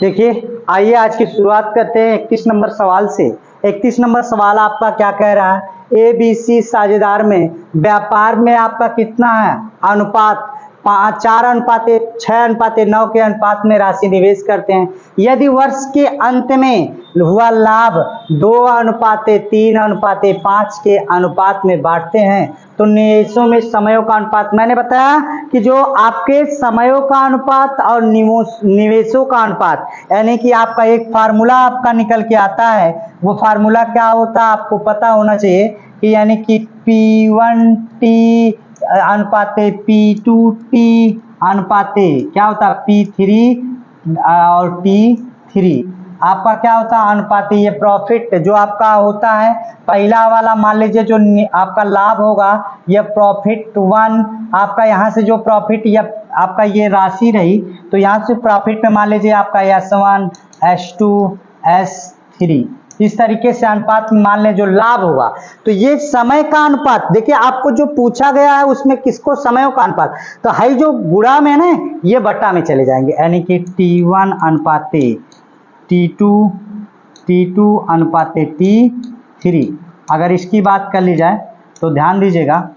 देखिए, आइए आज की शुरुआत करते हैं 31 नंबर सवाल से। 31 नंबर सवाल आपका क्या कह रहा है, ए बी सी साझेदार में व्यापार में आपका कितना है अनुपात, 4:6:9 के अनुपात में राशि निवेश करते हैं। यदि वर्ष के अंत में हुआ लाभ 2:3:5 के अनुपात में बांटते हैं तो निवेशों में समयों का अनुपात, मैंने बताया कि जो आपके समयों का अनुपात और निवेशों का अनुपात, यानी कि आपका एक फार्मूला आपका निकल के आता है। वो फार्मूला क्या होता है आपको पता होना चाहिए कि यानी कि P1T अनुपाते P2T अनुपाते क्या होता है P3 और T3 आपका क्या होता है अनुपाते। ये प्रॉफिट जो आपका होता है पहला वाला, मान लीजिए जो आपका लाभ होगा ये प्रॉफिट 1, आपका यहाँ से जो प्रॉफिट या आपका ये राशि रही तो यहाँ से प्रॉफिट में मान लीजिए आपका S1 S2 S3, इस तरीके से अनुपात में मान लें जो लाभ होगा। तो ये समय का अनुपात, देखिए आपको जो पूछा गया है उसमें किसको समयों का अनुपात, तो हाई जो गुणा में ना ये बट्टा में चले जाएंगे, यानी कि T1 अनुपाते T2 अनुपाते T3। अगर इसकी बात कर ली जाए तो ध्यान दीजिएगा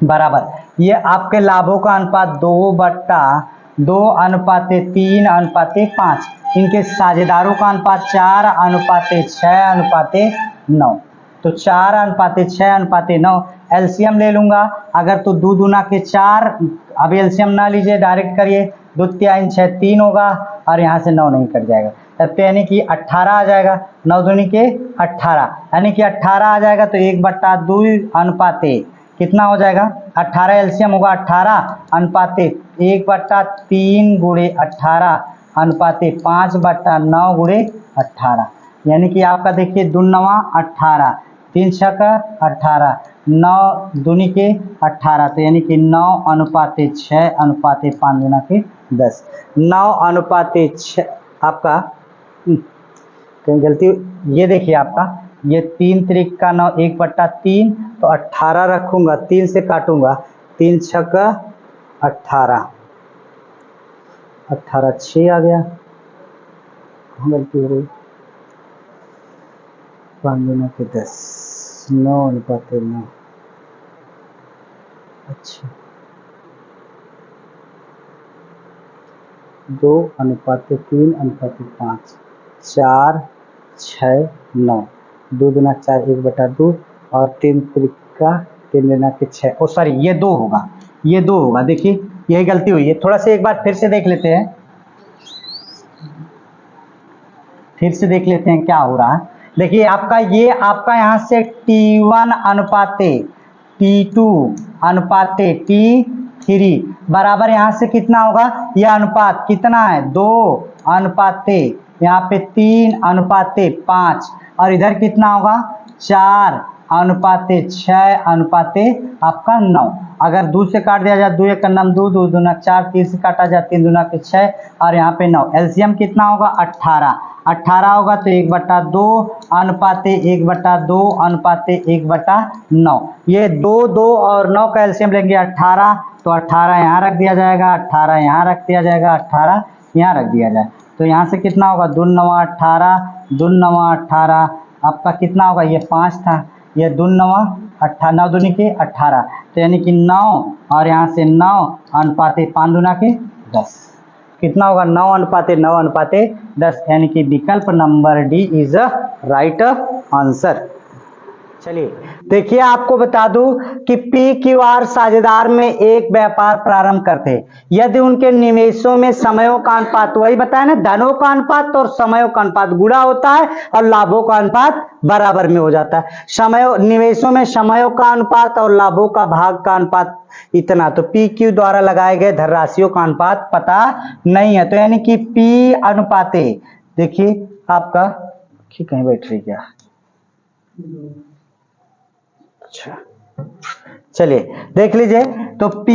बराबर ये आपके लाभों का अनुपात 2/2:3:5, इनके साझेदारों का अनुपात 4:6:9, तो 4:6:9 एलसीएम ले लूंगा अगर तो 2 दूना के 4, अब एलसीएम ना लीजिए डायरेक्ट करिए, 2 3 6 3 होगा और यहाँ से 9 नहीं कट जाएगा तब तो यानी कि 18 आ जाएगा, 9 दूनी के 18 यानी कि 18 आ जाएगा। तो 1/2 अनुपाते कितना हो जाएगा 18, एलसीएम होगा 18 अनुपाते 1/3 गुणे 18 अनुपाते 5/9 गुणे 18, यानी कि आपका देखिए 2 9 18, 3 6 18, 9 दूनी के 18, तो यानी कि 9:6:5 गुना के 10, 9:6 आपका कहीं गलती, ये देखिए आपका ये 3 त्रिक का 9 1/3, तो 18 रखूंगा, 3 से काटूंगा, 3 6 18, 18 6 आ गया, गलती हो रही, 5 गुना के 10, 9:9, अच्छा 2:3:5, 4 6 9, 2 दूना 4 1/2 और 3 त्रिका 3 दूना के 6, ओ सॉरी ये 2 होगा, ये 2 होगा, देखिए यही गलती हुई है। थोड़ा सा एक बार फिर से देख लेते हैं, क्या हो रहा है। देखिए आपका ये आपका यहाँ से T1 अनुपाते T2 अनुपाते T3 बराबर यहाँ से कितना होगा, यह अनुपात कितना है 2 अनुपाते यहाँ पे 3 अनुपाते 5 और इधर कितना होगा 4 अनुपाते 6 अनुपाते आपका 9। अगर 2 से काट दिया जाए 2 1 का 2 2 दूना 4, 3 से काटा जाए 3 दूना के 6 और यहाँ पे 9, एलसीएम कितना होगा 18 होगा, तो 1/2 अनुपाते 1/2 अनुपाते 1/9, ये 2 2 और 9 का एलसीएम लेंगे 18, तो 18 यहाँ रख दिया जाएगा, 18 यहाँ रख दिया जाएगा, 18 यहाँ रख दिया जाए, तो यहाँ से कितना होगा 2 9 18, 2 9 18 आपका कितना होगा, ये 5 था, ये 2 9 18, 9 दूनी के 18, तो यानी कि 9 और यहाँ से 9 अनुपाते 5 दूना के 10, कितना होगा 9:9:10, यानी कि विकल्प number D is a right answer. चलिए देखिए आपको बता दूं कि PQR साझेदार में एक व्यापार प्रारंभ करते हैं यदि उनके निवेशों में समयों का अनुपात, वही बताया ना, धनों का अनुपात और समयों का अनुपात गुणा होता है और लाभों का अनुपात बराबर में हो जाता है। निवेशों में समयों का अनुपात और लाभों का भाग का अनुपात इतना, तो PQ द्वारा लगाए गए धनराशियों का अनुपात पता नहीं है, तो यानी कि P अनुपाते, देखिए आपका कहीं बैठ रही क्या, अच्छा चलिए देख लीजिए, तो P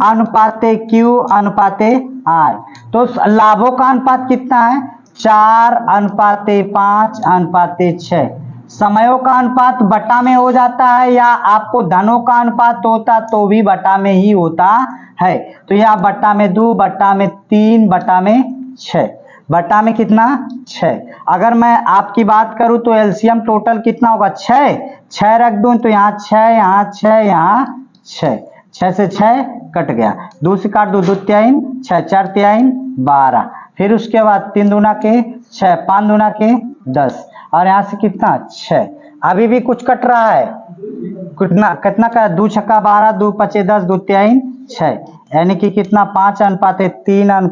अनुपाते Q अनुपाते R, तो लाभों का अनुपात कितना है 4:5:6, समयों का अनुपात बटा में हो जाता है या आपको धनों का अनुपात होता तो भी बटा में ही होता है, तो यहाँ बटा में 2 बटा में 3 बटा में 6, बटा में कितना 6। अगर मैं आपकी बात करूं तो एलसीएम टोटल कितना होगा 6, 6 रख दूं तो यहाँ 6, यहाँ 6, यहाँ 6, 6 से 6 कट गया, 2 से काट दो, 2 3 6, 4 3 12, फिर उसके बाद 3 दूना के 6, 5 दूना के 10, और यहाँ से कितना 6। अभी भी कुछ कट रहा है, कितना कितना का 2 छक्का 12, 2 पचे 10, 2 3 6, यानी कि कितना 5:3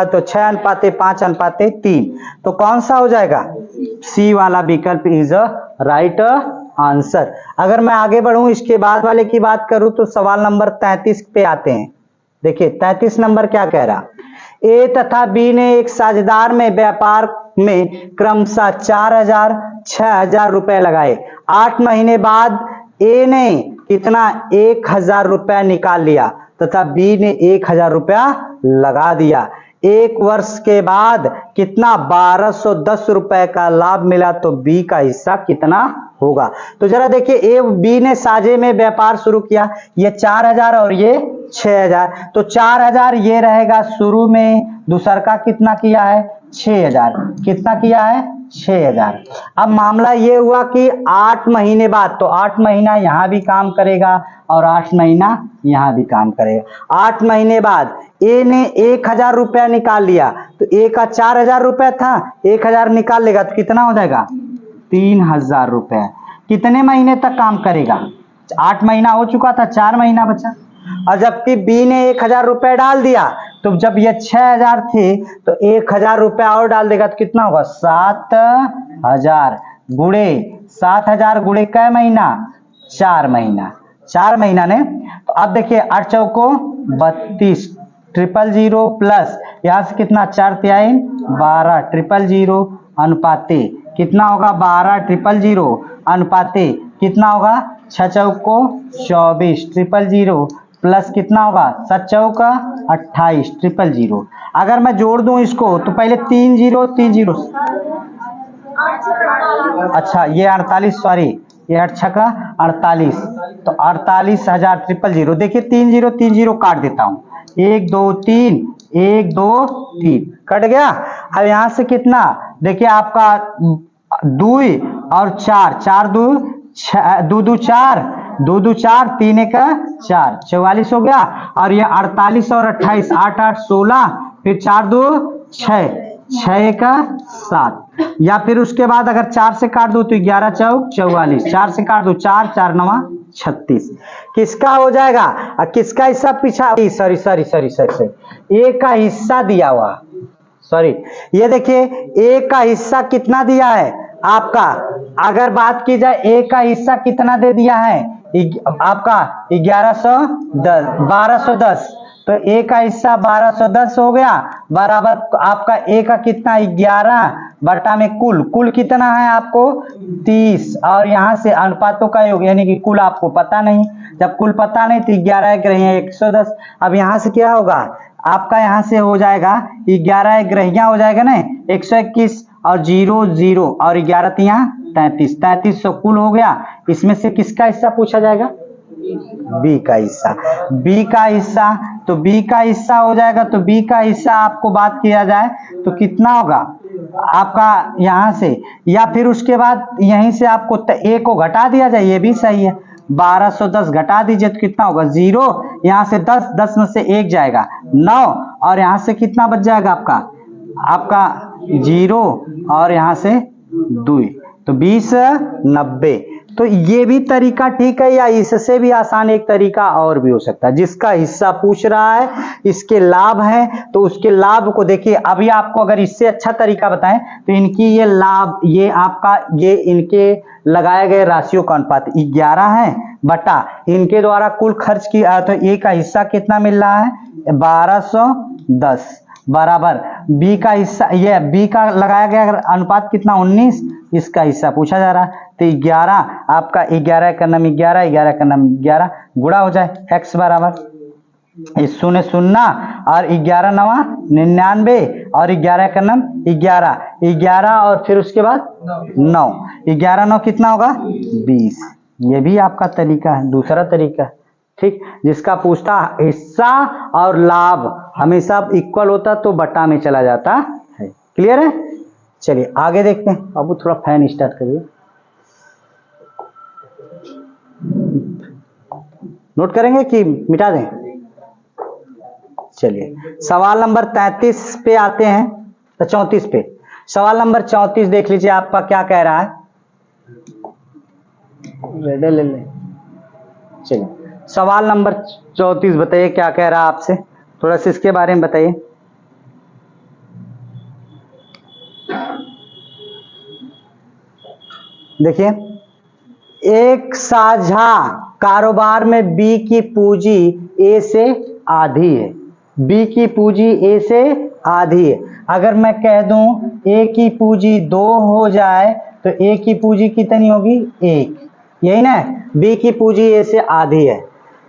तो 6:5:3। तो कौन सा हो जाएगा, सी वाला विकल्प इज अ राइट आंसर। अगर मैं आगे बढ़ूं इसके बाद वाले की बात करूं तो सवाल नंबर 33 पे आते हैं। देखिए 33 नंबर क्या कह रहा, ए तथा बी ने एक साझेदार में व्यापार में क्रमशः 4,000 6,000 रुपए लगाए। 8 महीने बाद ए ने कितना 1,000 रुपया निकाल लिया तथा बी ने 1,000 रुपया लगा दिया। 1 वर्ष के बाद कितना 1,210 रुपए का लाभ मिला, तो बी का हिस्सा कितना होगा। तो जरा देखिए ए बी ने साझे में व्यापार शुरू किया, ये 4,000 और ये 6,000, तो 4,000 ये रहेगा शुरू में, दूसर का कितना किया है 6,000, कितना किया है 6,000। अब मामला ये हुआ कि 8 महीने बाद, तो 8 महीना यहाँ भी काम करेगा और 8 महीना यहाँ भी काम करेगा। 8 महीने बाद ए ने 1,000 रुपया निकाल लिया, तो ए का 4,000 रुपया था, 1,000 निकाल लेगा तो कितना हो जाएगा 3,000 रुपया। कितने महीने तक काम करेगा, 8 महीना हो चुका था, 4 महीना बचा। और जबकि बी ने 1,000 रुपया डाल दिया, तो जब ये 6,000 थे तो 1,000 रुपया और डाल देगा तो कितना होगा 7,000 गुणे 7,000 गुणे कै महीना 4 महीना, 4 महीना ने। तो अब देखिए 8 चौको 32, 000 प्लस यहाँ से कितना 4 3 12, 000 अनुपाते कितना होगा 12, 000 अनुपाते कितना होगा 6 चौको 24, 000 प्लस कितना होगा 7 चौका 28, 000। अगर मैं जोड़ दूं इसको तो पहले 3 0 3 0, अच्छा ये 48, सॉरी ये 8 छक्का 48, तो 48,000 000। देखिए 3 0 3 0 काट देता हूँ, 1 2 3 1 2 3 कट गया। अब यहाँ से कितना देखिए आपका 2 और 4, 4 2 2 2 4, 2 2 4, 3 1 4, 44 हो गया। और ये 48 और 28, 8 8 16, फिर 4 2 6, 6 1 7, या फिर उसके बाद अगर 4 से काट दो तो 11 चौक 44, 4 से काट दो 4 4 9 36। किसका हो जाएगा, किसका हिस्सा पीछा, सॉरी सॉरी सॉरी सॉरी ए का हिस्सा दिया हुआ, सॉरी ये देखिए ए का हिस्सा कितना दिया है आपका। अगर बात की जाए ए का हिस्सा कितना दे दिया है आपका 1210, तो ए का हिस्सा 1210 हो गया, बराबर आपका ए का कितना 11 बटा में कुल कितना है आपको 30, और यहाँ से अनुपातों का योग, यानी कि कुल आपको पता नहीं, जब कुल पता नहीं तो 11 ग्रहियां 110। अब यहाँ से क्या होगा आपका, यहाँ से हो जाएगा 11 ग्रहियां हो जाएगा ना 121, और 0 0 और 11 33, 3300 कुल हो गया। इसमें से किसका हिस्सा पूछा जाएगा, बी का हिस्सा, बी का हिस्सा, तो बी का हिस्सा हो जाएगा। तो बी का हिस्सा आपको बात किया जाए तो कितना होगा आपका यहाँ से, या फिर उसके बाद यहीं से आपको ए को घटा दिया जाए, ये भी सही है, 1210 घटा दीजिए तो कितना होगा 0, यहाँ से 10, 10 में से 1 जाएगा 9, और यहाँ से कितना बच जाएगा आपका 0, और यहाँ से 2, तो 20 90। तो ये भी तरीका ठीक है, या इससे भी आसान एक तरीका और भी हो सकता है। जिसका हिस्सा पूछ रहा है इसके लाभ है, तो उसके लाभ को देखिए। अभी आपको अगर इससे अच्छा तरीका बताएं तो इनकी ये लाभ, ये आपका ये इनके लगाए गए राशियों का अनुपात 11 है बटा इनके द्वारा कुल खर्च किया, तो ए का हिस्सा कितना मिल रहा है 1210, बराबर बी का हिस्सा, ये बी का लगाया गया अनुपात कितना 19, इसका हिस्सा पूछा जा रहा है। तो 11 आपका 11 का नाम 11, 11 का नाम 11 गुणा हो जाए x बराबर 0 0 और 11 9 99, और 11 का नाम 11 11, और फिर उसके बाद 9, 11 9 कितना होगा 20। ये भी आपका तरीका है, दूसरा तरीका है, ठीक। जिसका पूछता हिस्सा और लाभ हमेशा इक्वल होता तो बटा में चला जाता है। क्लियर है? चलिए आगे देखते हैं। अब थोड़ा फैन स्टार्ट करिए, नोट करेंगे कि मिटा दें? चलिए सवाल नंबर 33 पे आते हैं, तो 34 पे। सवाल नंबर 34 देख लीजिए, आपका क्या कह रहा है। रेडे ले ले। चलिए सवाल नंबर 34 बताइए क्या कह रहा है आपसे, थोड़ा सा इसके बारे में बताइए। देखिए, एक साझा कारोबार में बी की पूंजी ए से आधी है। बी की पूंजी ए से आधी है। अगर मैं कह दूं ए की पूंजी 2 हो जाए तो ए की पूंजी कितनी होगी? 1, यही ना? बी की पूंजी ए से आधी है।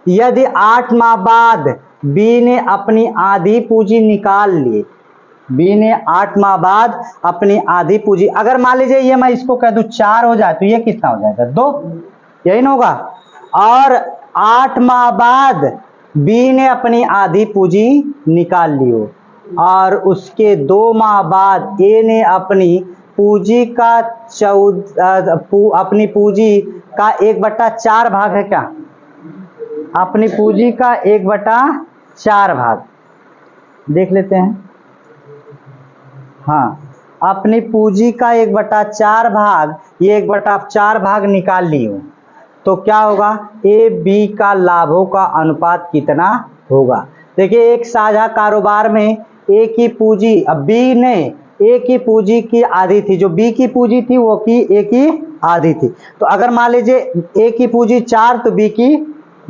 यदि 8 माह बाद बी ने अपनी आधी पूंजी निकाल ली, बी ने 8 माह बाद अपनी आधी पूंजी, अगर मान लीजिए ये मैं इसको कह दूं 4 हो जाए तो ये कितना हो जाएगा? 2, यही ना होगा? और 8 माह बाद बी ने अपनी आधी पूंजी निकाल ली हो और उसके 2 माह बाद ए ने अपनी पूंजी का अपनी पूंजी का 1/4 भाग है क्या? अपनी पूंजी का 1/4 भाग देख लेते हैं। हाँ, अपनी पूंजी का 1/4 भाग, ये 1/4 भाग निकाल ली हो तो क्या होगा? ए बी का लाभों का अनुपात कितना होगा? देखिए, एक साझा कारोबार में ए की पूंजी, अब बी ने ए की पूंजी की आधी थी, जो बी की पूंजी थी वो की ए की आधी थी। तो अगर मान लीजिए ए की पूंजी 4 तो बी की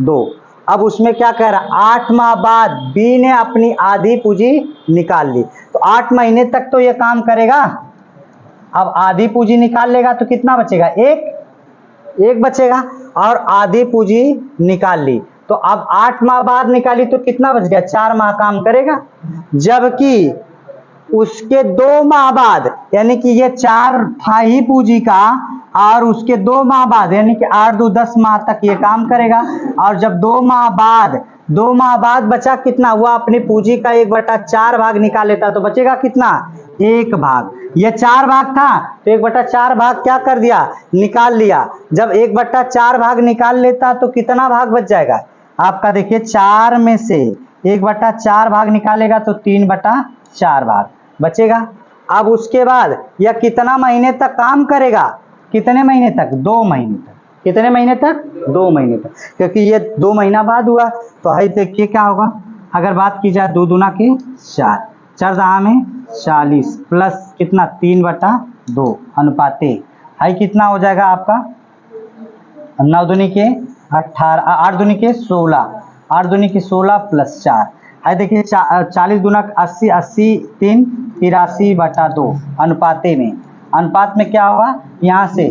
2। अब उसमें क्या कह रहा है? 8 माह बाद बी ने अपनी आधी पूंजी निकाल ली, तो 8 महीने तक तो ये काम करेगा। अब आधी पूंजी निकाल लेगा तो कितना बचेगा? एक बचेगा। और आधी पूंजी निकाल ली तो अब 8 माह बाद निकाली तो कितना बच गया? 4 माह काम करेगा। जबकि उसके 2 माह बाद, यानी कि ये 4 था ही पूंजी का, और उसके 2 माह बाद यानी कि 8 2 10 माह तक ये काम करेगा। और जब 2 माह बाद बचा कितना हुआ? अपनी पूंजी का 1/4 भाग निकाल लेता तो बचेगा कितना? 1 भाग। ये 4 भाग था तो 1/4 भाग क्या कर दिया? निकाल लिया। जब 1/4 भाग निकाल लेता तो कितना भाग बच जाएगा आपका? देखिए, 4 में से 1/4 भाग निकालेगा तो 3/4 भाग बचेगा। अब उसके बाद यह कितना महीने तक काम करेगा? कितने महीने तक? 2 महीने तक। कितने महीने तक? 2 महीने तक, क्योंकि ये 2 महीना बाद हुआ। तो है देखिए क्या होगा, अगर बात की जाए 2 दूना के 4, 4 दहा में 40 प्लस कितना? 3/2 अनुपाते है कितना हो जाएगा आपका? 9 दूनी के 18, 8 दूनी के 16, 8 दूनी के 16 प्लस 4 है। देखिए 40 दूना 80, 80 3 83/2 अनुपाते में। अनुपात में क्या होगा? यहाँ से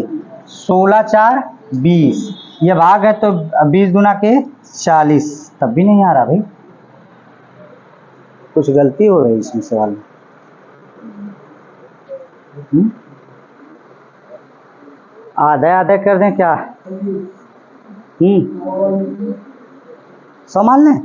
16 4 20, ये भाग है तो 20 दूना के 40। तब भी नहीं आ रहा भाई, कुछ गलती हो रही है इसमें सवाल में। आधा आधा कर दें क्या? संभाल लें।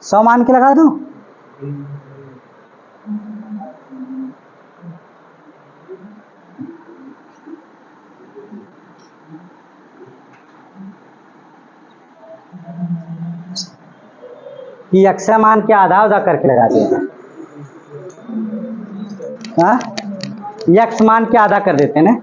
सौ मान के लगा दूं? कि अक्षर मान के आधा आधा करके लगा दिया, हाँ, यक्स मान के आधा कर देते हैं ना।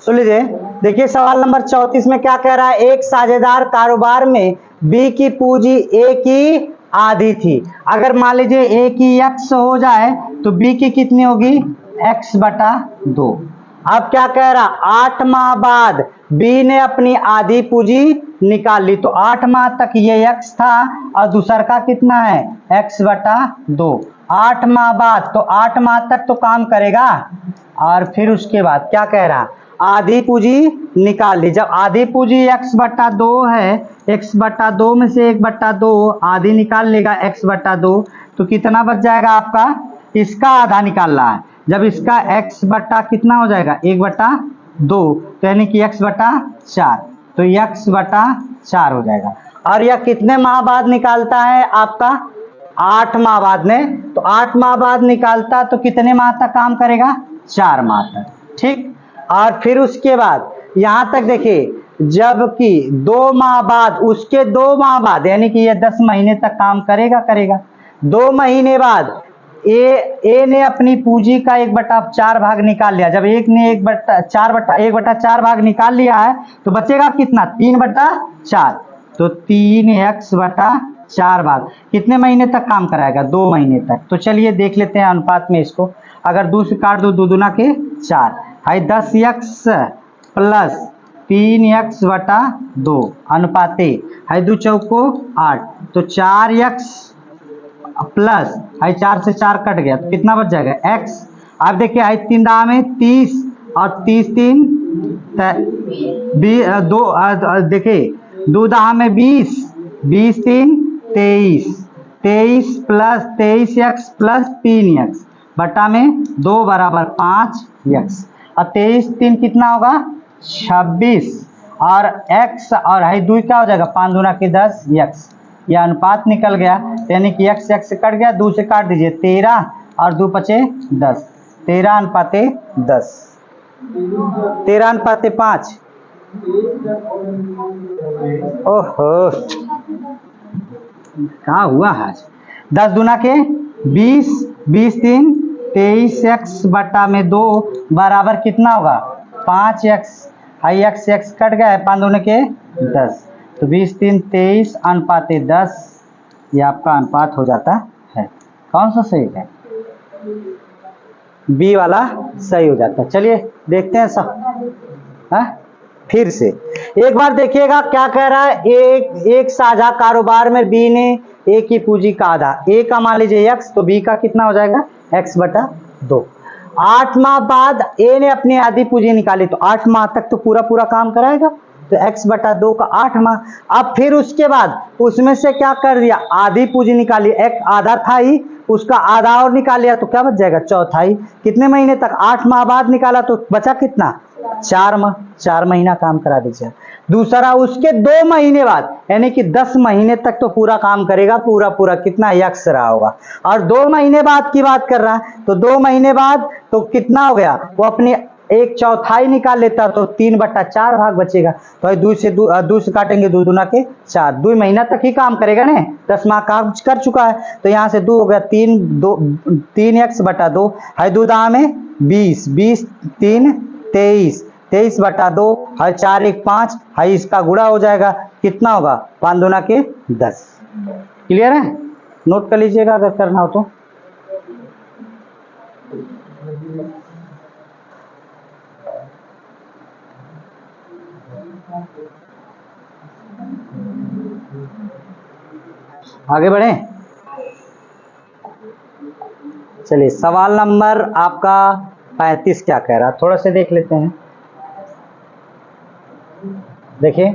सुन लीजिए, देखिए सवाल नंबर 34 में क्या कह रहा है? एक साझेदार कारोबार में बी की पूंजी ए की आधी थी। अगर मान लीजिए ए की x हो जाए तो बी की कितनी होगी? x/2। अब क्या कह रहा? 8 माह बाद बी ने अपनी आधी पूंजी निकाल ली, तो 8 माह तक ये x था और दूसर का कितना है? x/2। 8 माह बाद, तो 8 माह तक तो काम करेगा। और फिर उसके बाद क्या कह रहा? आधी पूंजी निकाल ली। जब आधी पूंजी x/2 है, x/2 में से 1/2 आधी निकाल लेगा x/2, तो कितना बच जाएगा आपका, इसका आधा निकाल रहा है। जब इसका x बटा कितना हो जाएगा 1/2, तो यानी कि x/4, तो x/4 हो जाएगा। और यह कितने माह बाद निकालता है आपका, 8 माह बाद में। तो 8 माह बाद निकालता तो कितने माह तक काम करेगा, 4 माह तक, ठीक। और फिर उसके बाद यहां तक देखिए, जबकि 2 माह बाद, उसके 2 माह बाद, यानी कि ये 10 महीने तक काम करेगा। 2 महीने बाद ए ने अपनी पूंजी का 1/4 भाग निकाल लिया। जब एक ने 1/4 भाग निकाल लिया है, तो बचेगा कितना, 3/4। तो 3x/4 भाग कितने महीने तक काम कराएगा, 2 महीने तक। तो चलिए देख लेते हैं अनुपात में इसको। अगर 2 से काट दो, 2 दूना के 4 है, 10x प्लस 3x/2 अनुपाते है 2 चौको 8, तो 4x प्लस है 4 से 4 कट गया, तो कितना बच जाएगा x। अब देखिए है 3 दाम में 30 और 30 3 2, देखिए 2 दाम में 20, 20 3 23, 23 प्लस 23x प्लस 3x बटा में 2 बराबर 5x, और 23 3 कितना होगा 26, और x और है 2 क्या हो जाएगा, 5 दूना के 10 x। यह अनुपात निकल गया, यानी कि x कट गया, 2 से काट दीजिए 13 और 2 पचे 10, 13:10, 13:5। ओहो क्या हुआ आज। 10 दूना के 20, 20 3 23x बटा में 2 बराबर कितना होगा 5x। हाई x कट गया है, 5 दूने के 10, तो 20 3 23 अनुपाते 10, ये आपका अनुपात हो जाता है। कौन सा सही है, बी वाला सही हो जाता है। चलिए देखते हैं सब, है फिर से एक बार देखिएगा क्या कह रहा है। एक साझा कारोबार में बी ने ए की पूंजी का आधा, ए का मान लीजिए x, तो बी का कितना हो जाएगा x/2। 8 माह बाद ए ने अपनी आधी पूंजी निकाली, तो 8 माह तक तो पूरा काम कराएगा, तो x/2 का 8 माह। अब फिर उसके बाद उसमें से क्या कर दिया, आधी पूंजी निकाली, एक आधा था ही, उसका आधा और निकाल लिया, तो क्या बच जाएगा चौथाई। कितने महीने तक, 8 माह बाद निकाला, तो बचा कितना 4 माह, 4 महीना काम करा दीजिए। दूसरा उसके 2 महीने बाद, यानी कि 10 महीने तक तो पूरा काम करेगा, पूरा कितना x रहा होगा। और 2 महीने बाद की बात कर रहा है, तो 2 महीने बाद तो कितना हो गया, वो अपनी 1/4 निकाल लेता, तो 3/4 भाग बचेगा। तो 2 से काटेंगे, 2 दूना के 4, 2 महीना तक ही काम करेगा ना, 10 माह काम कर चुका है, तो यहाँ से 2 हो गया 3x/2 है, 2 दाह में 20, 20 3 23, 23/2 है, 4 1 5 है, इसका गुणा हो जाएगा, कितना होगा 5 दूना के 10। क्लियर है, नोट कर लीजिएगा अगर करना हो तो। आगे बढ़े, चलिए सवाल नंबर आपका 35 क्या कह रहा है, थोड़ा से देख लेते हैं। देखिए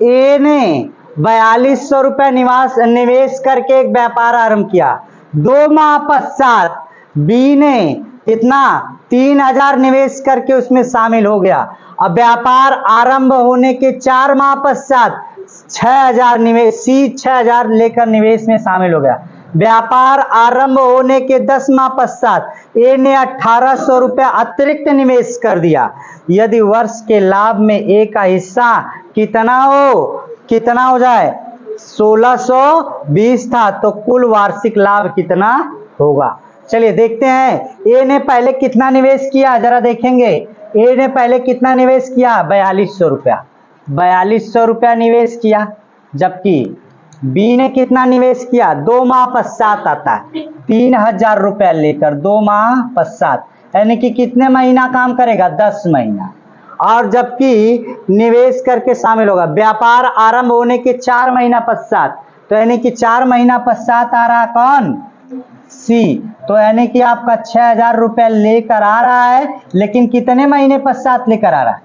ए ने 4200 रुपए निवेश करके एक व्यापार आरंभ किया। 2 माह पश्चात बी ने इतना 3000 निवेश करके उसमें शामिल हो गया। अब व्यापार आरंभ होने के 4 माह पश्चात 6000 निवेश, सी 6000 लेकर निवेश में शामिल हो गया। व्यापार आरंभ होने के 10 माह पश्चात ए ने 1800 रुपए अतिरिक्त निवेश कर दिया। यदि वर्ष के लाभ में ए का हिस्सा कितना हो जाए, 1620 था, तो कुल वार्षिक लाभ कितना होगा। चलिए देखते हैं, ए ने पहले कितना निवेश किया, जरा देखेंगे। ए ने पहले कितना निवेश किया, 4200 रुपया, 4200 रुपया निवेश किया। जबकि बी ने कितना निवेश किया, 2 माह पश्चात आता है, 3000 रुपया लेकर 2 माह पश्चात, यानी कि कितने महीना काम करेगा, 10 महीना। और जबकि निवेश करके शामिल होगा, व्यापार आरंभ होने के 4 महीना पश्चात, तो यानी कि 4 महीना पश्चात आ रहा कौन, सी, तो यानी कि आपका 6,000 रुपया लेकर आ रहा है, लेकिन कितने महीने पश्चात लेकर आ रहा है?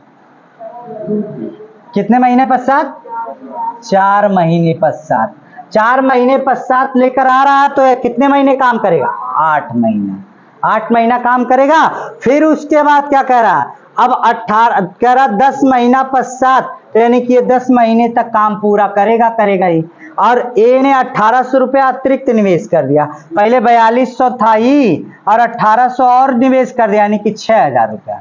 कितने महीने पश्चात? 4 महीने पश्चात। 4 महीने पश्चात लेकर आ रहा है, तो ये कितने महीने काम करेगा? 8 महीना। 8 महीना काम करेगा। फिर उसके बाद क्या कह रहा है? अब 18 कह रहा 10 महीना पश्चात, तो यानी कि ये 10 महीने तक काम पूरा करेगा ही। और ए ने 1800 रुपया अतिरिक्त निवेश कर दिया। पहले 4200 था ही, और 1800 और निवेश कर दिया, यानी कि 6,000 रुपया,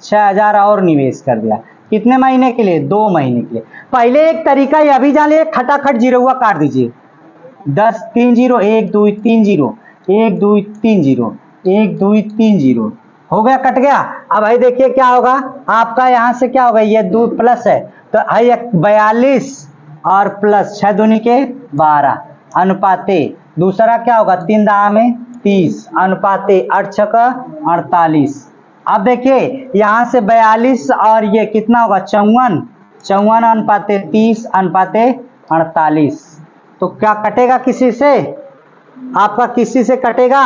6,000 और निवेश कर दिया। कितने महीने के लिए? 2 महीने के लिए। पहले एक तरीका यह भी जान लिया, खटाखट जीरोवा काट दीजिए। 10 3 0 1 2 3 0 1 2 3 0 1 2 3 0 हो गया, कट गया। अब भाई देखिए क्या होगा आपका, यहां से क्या होगा, ये 2 प्लस है, तो भाई 42 और प्लस 6 दूनी के 12 अनुपाते, दूसरा क्या होगा 3 दाह में 30 अनुपाते 8 6 का 48। अब देखिए यहां से 42 और ये कितना होगा 54, 54 अनुपाते 30 अनुपाते 48। तो क्या कटेगा किसी से? आपका किसी से कटेगा?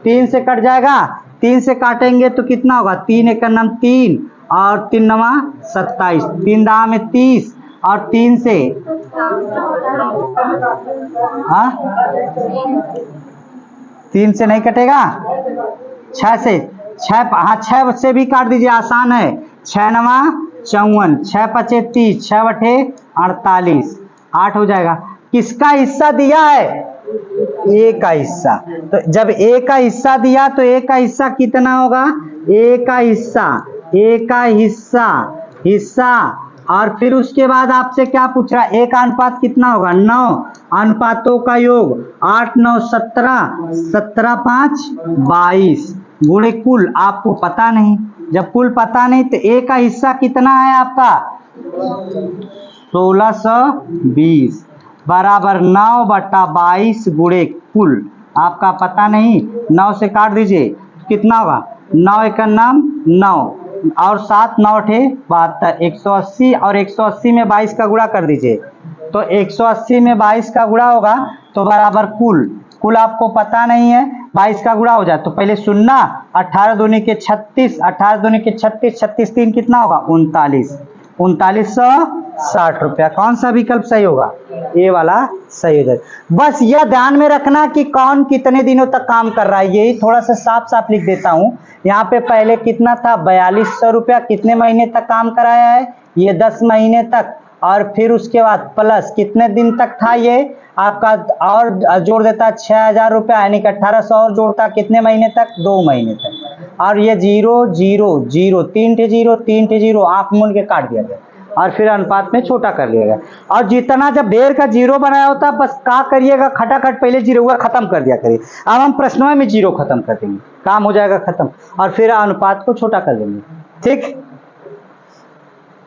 3 से कट जाएगा। 3 से काटेंगे तो कितना होगा? 3 एक नम 3 और 3 नमा 27, 3 दाह में 30 और 3 से हाँ 3 से नहीं कटेगा, 6 से, 6 हाँ 6 से भी काट दीजिए, आसान है। 6 नमा 54, 6 पचे 30, 6 बटे 48, 8 हो जाएगा। किसका हिस्सा दिया है? ए का हिस्सा। तो जब ए का हिस्सा दिया तो ए का हिस्सा कितना होगा? ए का हिस्सा, ए का हिस्सा, हिस्सा, और फिर उसके बाद आपसे क्या पूछ रहा है? ए का अनुपात कितना होगा? 9 अनुपातों का योग, 8 9 17, 17 5 22 गुणे कुल आपको पता नहीं। जब कुल पता नहीं तो ए का हिस्सा कितना है आपका? 1620 बराबर 9 बटा 22 गुणे कुल आपका पता नहीं। 9 से काट दीजिए, कितना होगा? 9 एक नाम 9 और 7 9 ठे 72, 180 और 180 में 22 का गुणा कर दीजिए, तो 180 में 22 का गुणा होगा तो बराबर कुल, कुल आपको पता नहीं है, 22 का गुणा हो जाए तो पहले सुनना, 18 दूनी के 36, 18 दूनी के 36, 36 3 कितना होगा? 39, 3960 रुपया। कौन सा विकल्प सही होगा? ये वाला सही हो जाएगा। बस यह ध्यान में रखना कि कौन कितने दिनों तक काम कर रहा है, यही थोड़ा सा साफ साफ लिख देता हूं। यहाँ पे पहले कितना था? 4200 रुपया कितने महीने तक काम कराया है? ये 10 महीने तक, और फिर उसके बाद प्लस कितने दिन तक था ये आपका, और जोड़ देता 6,000 रुपया, यानी कि 1800 और जोड़ता कितने महीने तक? 2 महीने तक। और ये 0 0 0 3 टे 0 3 टे 0 आंख मूंद के काट दिया गया, और फिर अनुपात में छोटा कर लिया गया। और जितना जब ढेर का 0 बनाया होता बस क्या करिएगा, खटाखट पहले 0 हुआ खत्म कर दिया करिए। अब हम प्रश्नों में 0 खत्म कर देंगे, काम हो जाएगा खत्म, और फिर अनुपात को छोटा कर लेंगे। ठीक,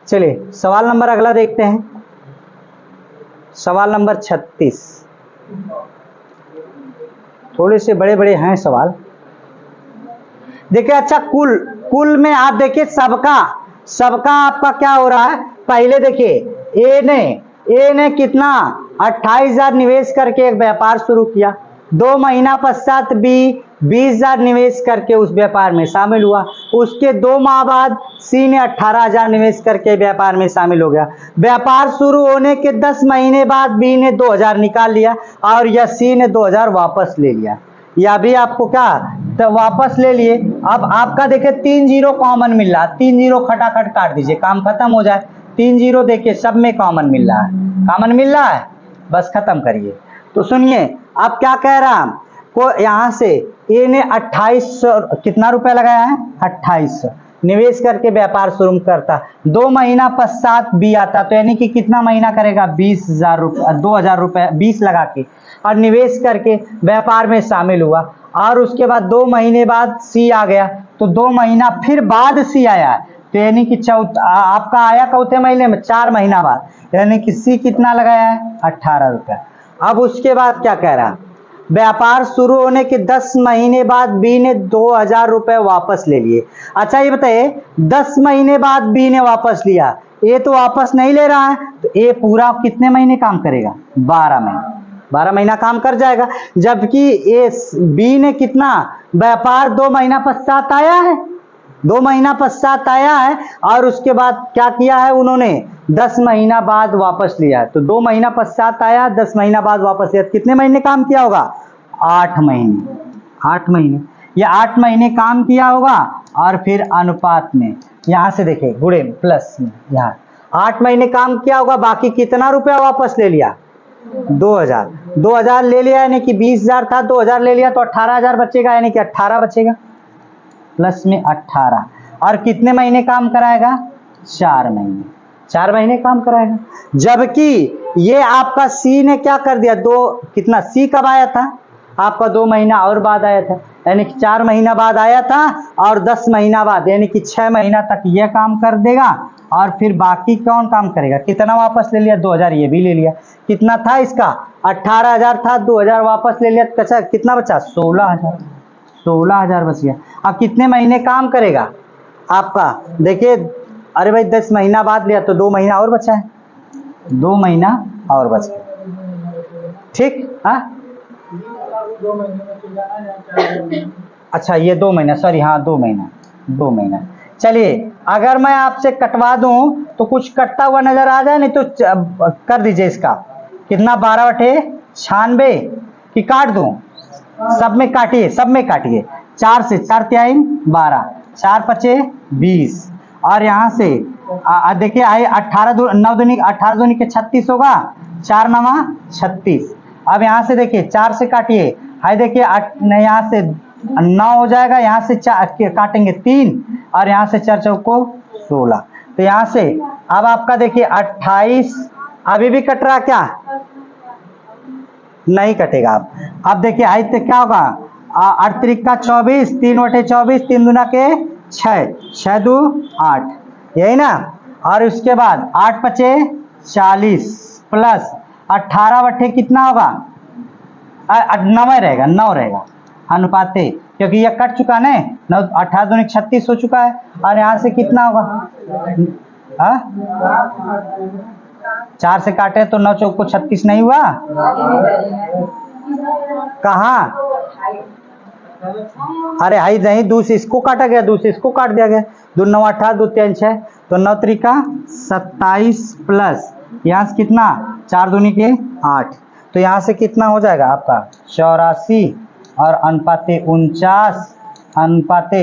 चलिए सवाल नंबर अगला देखते हैं। सवाल नंबर 36, थोड़े से बड़े बड़े हैं सवाल। देखिए अच्छा, कुल में आप देखिए सबका आपका क्या हो रहा है? पहले देखिए ए ने कितना 28,000 निवेश करके एक व्यापार शुरू किया। 2 महीना पश्चात बी 20,000 निवेश करके उस व्यापार में शामिल हुआ। उसके 2 माह बाद सी ने 18,000 निवेश करके व्यापार में शामिल हो गया। व्यापार शुरू होने के 10 महीने बाद बी ने 2,000 निकाल लिया, और यह सी ने 2,000 वापस ले लिया। या भी आपको क्या तो वापस ले लिए। अब आपका देखिए 3 0 कॉमन मिल रहा, 3 0 खटाखट काट दीजिए, काम खत्म हो जाए। 3 0 देखिए सब में कॉमन मिल रहा है, कॉमन मिल रहा है, बस खत्म करिए। तो सुनिए अब क्या कह रहा को, यहां से ए ने 2800 कितना रुपया लगाया है? 2800 निवेश करके व्यापार शुरू करता। 2 महीना पश्चात बी आता, तो यानी कि कितना महीना करेगा? 20,000 रुपया, 2,000 रुपया 20 लगा के और निवेश करके व्यापार में शामिल हुआ। और उसके बाद 2 महीने बाद सी आ गया, तो 2 महीना फिर बाद सी आया, तो यानी कि आपका आया चौथे महीने में 4 महीना बाद, यानी कि सी कितना लगाया है? 18 रुपया। अब उसके बाद क्या कह रहा? व्यापार शुरू होने के 10 महीने बाद बी ने 2,000 रुपए वापस ले लिए। अच्छा ये बताइए 10 महीने बाद बी ने वापस लिया, ए तो वापस नहीं ले रहा है, तो ए पूरा कितने महीने काम करेगा? 12 महीने। 12 महीना काम कर जाएगा। जबकि ये बी ने कितना व्यापार 2 महीना पश्चात आया है, 2 महीना पश्चात आया है और उसके बाद क्या किया है उन्होंने 10 महीना बाद वापस लिया है। तो 2 महीना पश्चात आया, 10 महीना बाद वापस लिया। कितने महीने काम किया होगा? 8 महीने। 8 महीने, ये 8 महीने काम किया होगा। और फिर अनुपात में यहां से देखें गुणे प्लस में, यहाँ 8 महीने काम किया होगा, बाकी कितना रुपया वापस ले लिया? 2000। 2000 ले लिया यानी कि 20,000 था, 2000 ले लिया तो 18,000 बचेगा, यानी कि 18 बचेगा प्लस में 18। और कितने महीने काम कराएगा? 4 महीने। 4 महीने काम कराएगा। जबकि ये आपका सी ने क्या कर दिया, कितना सी कब आया था आपका? 2 महीना और बाद आया था, यानी कि 4 महीना बाद आया था और 10 महीना बाद, यानी कि 6 महीना तक ये काम कर देगा। और फिर बाकी कौन काम करेगा? कितना वापस ले लिया? 2000 ये भी ले लिया। कितना था इसका? 18,000 था, 2000 वापस ले लिया, बचा कितना? बचा 16,000। 16,000 बच गया। अब कितने महीने काम करेगा आपका? देखिए, अरे भाई 10 महीना बाद लिया तो 2 महीना और बचा है, 2 महीना और बच गया। ठीक है। अच्छा ये 2 महीना, सॉरी, हाँ 2 महीना, 2 महीना। चलिए अगर मैं आपसे कटवा दूं तो कुछ कटता हुआ नजर आ जाए, नहीं तो कर दीजिए इसका। कितना? 12/96 कि काट दूं? सब में काटिए, सब में काटिए। 4 से 4 तिहाई 12, 4 पचे 20। और यहाँ से देखिए आए 18 9 दूनी 18 दूनी के 36 होगा, 4 9 36। अब यहाँ से देखिए 4 से काटिए, हाय देखिए यहाँ से 9 हो जाएगा, यहाँ से काटेंगे 3 और यहाँ से 4 चौको 16। तो यहाँ से अब आपका देखिए 28 अभी भी कट रहा क्या? नहीं कटेगा। अब देखिए हाई तो क्या होगा? 8 त्रिका 24, 3/24, 3 दूना के 6, 6 दू 8, यही ना। और उसके बाद 8 पचे 40 प्लस 18 कितना होगा? 9 रहेगा, 9 रहेगा अनुपाते, क्योंकि ये कट चुका ना, 9 18 दूनी 36 हो चुका है। और यहाँ से कितना होगा? 4 से काटे तो 9 चौको 36 नहीं हुआ? कहाँ? अरे हाई नहीं, दूसरे इसको काटा गया, दूसरे इसको काट दिया गया। 2 9 18, 2 3 6, तो 9 त्रिका 27 प्लस यहाँ से कितना? 4 दूनी के 8। तो यहाँ से कितना हो जाएगा आपका? 84 और अनुपाते 49 अनुपाते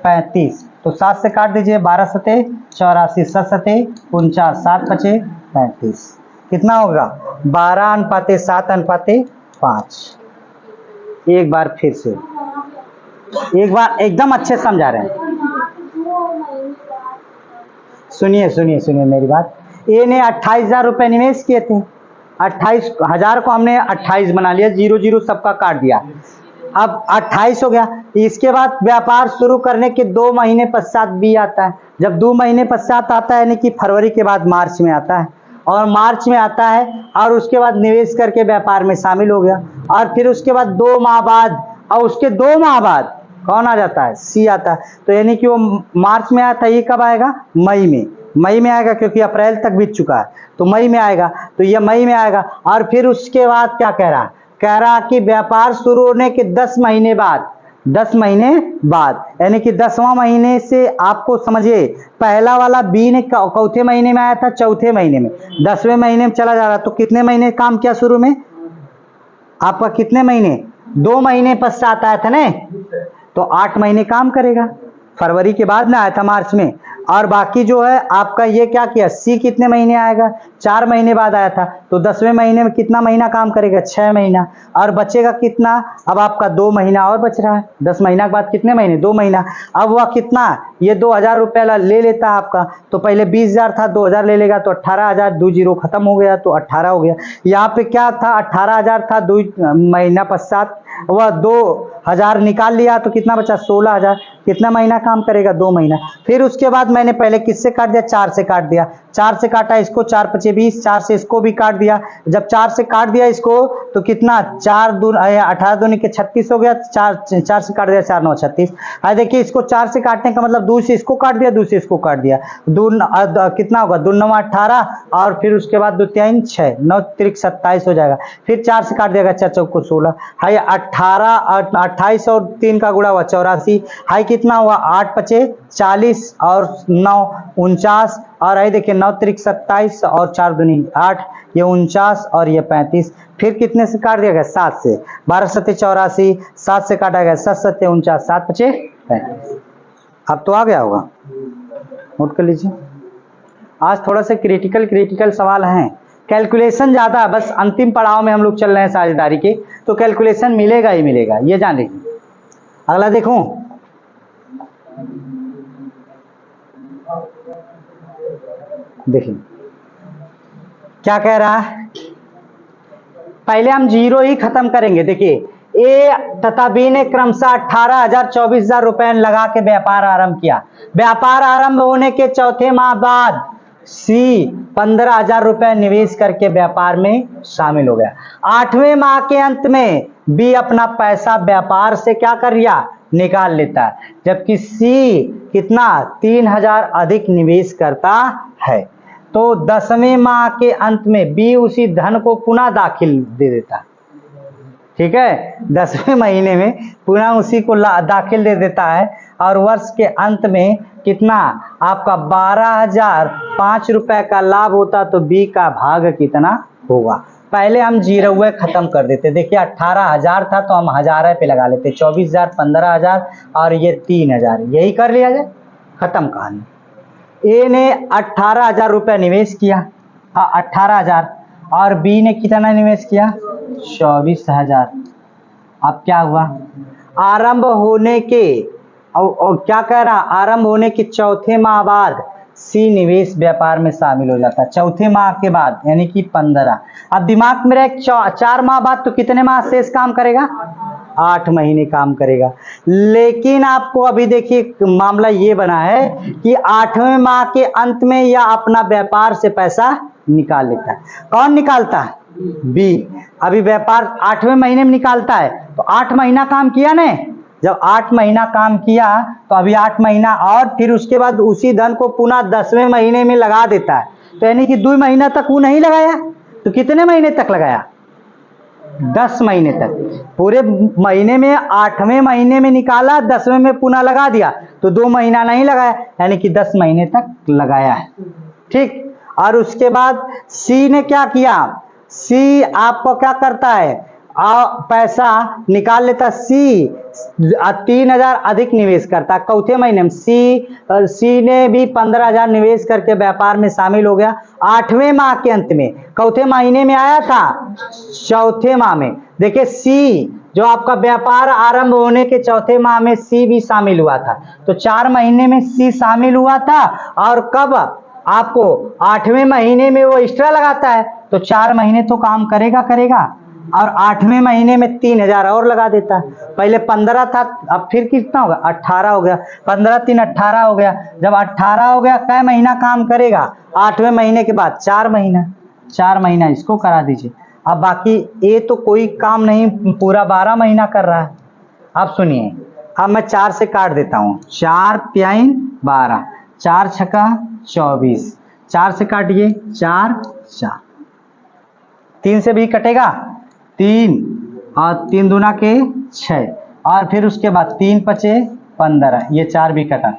35। तो 7 से काट दीजिए, 12 सते 84, 7 सते 49, 7 पचे 35। कितना होगा? 12 अनुपाते 7 अनुपाते 5। एक बार फिर से, एक बार एकदम अच्छे समझा रहे हैं, सुनिए सुनिए सुनिए मेरी बात। ए ने 28,000 रुपये निवेश किए थे, 28,000 को हमने 28 बना लिया, 0 0 सबका काट दिया, अब 28 हो गया। इसके बाद व्यापार शुरू करने के 2 महीने पश्चात बी आता है। जब 2 महीने पश्चात आता है यानी कि फरवरी के बाद मार्च में आता है, और मार्च में आता है और उसके बाद निवेश करके व्यापार में शामिल हो गया। और फिर उसके बाद 2 माह बाद, और उसके 2 माह बाद कौन आ जाता है? सी आता है। तो यानी कि वो मार्च में आया था, ये कब आएगा? मई में। मई में आएगा, क्योंकि अप्रैल तक बीत चुका है, तो मई में आएगा। तो ये मई में आएगा। और फिर उसके बाद क्या कह रहा? कह रहा कि व्यापार शुरू होने के 10 महीने बाद, 10 महीने बाद, यानी कि 10वां महीने से आपको समझिए, पहला वाला बी ने चौथे महीने में आया था, चौथे महीने में 10वें महीने में चला जा रहा। तो कितने महीने काम किया शुरू में आपका? कितने महीने? 2 महीने पश्चात आया था ना, तो 8 महीने काम करेगा। फरवरी के बाद ना आया था, मार्च में। और बाकी जो है आपका ये क्या किया? सी कितने महीने आएगा? 4 महीने बाद आया था, तो 10वें महीने में कितना महीना काम करेगा? 6 महीना। और बचेगा कितना? अब आपका 2 महीना और बच रहा है। 10 महीना के बाद कितने महीने? 2 महीना। अब वह कितना? ये 2,000 रुपया ले लेता है आपका, तो पहले 20,000 था, 2,000 ले लेगा तो 18,000, 2 0 खत्म हो गया तो 18 हो गया। यहाँ पे क्या था? 18,000 था, 2 महीना पश्चात वह 2000 निकाल लिया तो कितना बचा 16000। कितना महीना काम करेगा 2 महीना। फिर उसके बाद मैंने पहले किससे काट दिया 4 से काट दिया। 4 से काटा इसको 4 पचे 20, 4 से इसको भी काट दिया। जब 4 से काट दिया इसको तो कितना 4 दून 18 दूनी के 36 हो गया। 4 से काट दिया 4 9 36। देखिए इसको 4 से काटने का मतलब 2 से इसको काट दिया 2 से इसको काट दिया। कितना होगा 2 9 18 और फिर उसके बाद 2 3 6 9 त्रिक 27 हो जाएगा। फिर 4 से काट दिया 4 चौको 16। हाई 18 28 और 3 का गुणा हुआ 84। हाई कितना हुआ 8 पचे 40 और 9 49 और आई देखिए 9 त्रिक 27 और 4 दूनी 8, ये 49 और ये 35। फिर कितने से काट दिया गया 7 से। 12 सत्ते 84, 7 से काटा गया 7 सत्ते 49, 7 पचे 35। अब तो आ गया होगा, नोट कर लीजिए। आज थोड़ा सा क्रिटिकल सवाल हैं, कैलकुलेशन ज़्यादा है, बस अंतिम पड़ाव में हम लोग चल रहे हैं साझेदारी के, तो कैलकुलेशन मिलेगा ही मिलेगा, ये जान लीजिए। अगला देखूं, देखिए क्या कह रहा है। पहले हम जीरो ही खत्म करेंगे। देखिए ए तथा बी ने क्रमशः 18,000 24,000 रुपए लगा के व्यापार आरंभ किया। व्यापार आरंभ होने के चौथे माह बाद सी 15,000 रुपए निवेश करके व्यापार में शामिल हो गया। 8वें माह के अंत में बी अपना पैसा व्यापार से क्या कर लिया निकाल लेता है, जबकि सी कितना 3,000 अधिक निवेश करता है। तो 10वें माह के अंत में बी उसी धन को पुनः दाखिल दे देता है। ठीक है, 10वें महीने में पुनः उसी को दाखिल दे देता है और वर्ष के अंत में कितना आपका 12,005 रुपए का लाभ होता, तो बी का भाग कितना होगा। पहले हम जीरोवे खत्म कर देते। देखिए 18,000 था तो हम 1000 पे लगा लेते, 24,000 15,000 और ये 3,000, यही कर लिया जाए, खत्म कहानी। ए ने 18,000 रुपये निवेश किया, हाँ 18,000, और बी ने कितना निवेश किया 24,000। अब क्या हुआ आरंभ होने के और क्या कह रहा आरंभ होने के चौथे माह बाद सी निवेश व्यापार में शामिल हो जाता है। चौथे माह के बाद यानी कि 15। अब दिमाग में रहे 4 माह बाद तो कितने माह शेष काम करेगा 8 महीने काम करेगा। लेकिन आपको अभी देखिए मामला ये बना है कि 8वें माह के अंत में यह अपना व्यापार से पैसा निकाल लेता है। कौन निकालता है बी। अभी व्यापार 8वें महीने में निकालता है तो 8 महीना काम किया ना। जब 8 महीना काम किया तो अभी 8 महीना और फिर उसके बाद उसी धन को पुनः 10वें महीने में लगा देता है। तो यानी कि 2 महीना तक वो नहीं लगाया तो कितने महीने तक लगाया 10 महीने तक। पूरे महीने में 8वें महीने में निकाला 10वें में पुनः लगा दिया तो 2 महीना नहीं लगाया, यानी कि 10 महीने तक लगाया है। ठीक, और उसके बाद सी ने क्या किया, सी आपको क्या करता है पैसा निकाल लेता। सी 3,000 अधिक निवेश करता चौथे महीने में। सी ने भी 15,000 निवेश करके व्यापार में शामिल हो गया 8वें माह के अंत में। चौथे महीने में आया था चौथे माह में। देखिए सी जो आपका व्यापार आरंभ होने के चौथे माह में सी भी शामिल हुआ था, तो 4 महीने में सी शामिल हुआ था। और कब आपको 8वें महीने में वो एक्स्ट्रा लगाता है तो 4 महीने तो काम करेगा और 8वें महीने में 3,000 और लगा देता है। पहले 15 था, अब फिर कितना होगा 18 हो गया, 15 3 18 हो गया। जब 18 हो गया कै महीना काम करेगा 8वें महीने के बाद 4 महीना इसको करा दीजिए। अब बाकी ये तो कोई काम नहीं, पूरा 12 महीना कर रहा है। अब सुनिए, अब मैं 4 से काट देता हूँ, 4 3 12, 4 छक्का 24, 4 से काटिए 4 4, 3 से भी कटेगा 3 और 3 दूना के 6 और फिर उसके बाद 3 पचे 15, ये 4 भी कटा,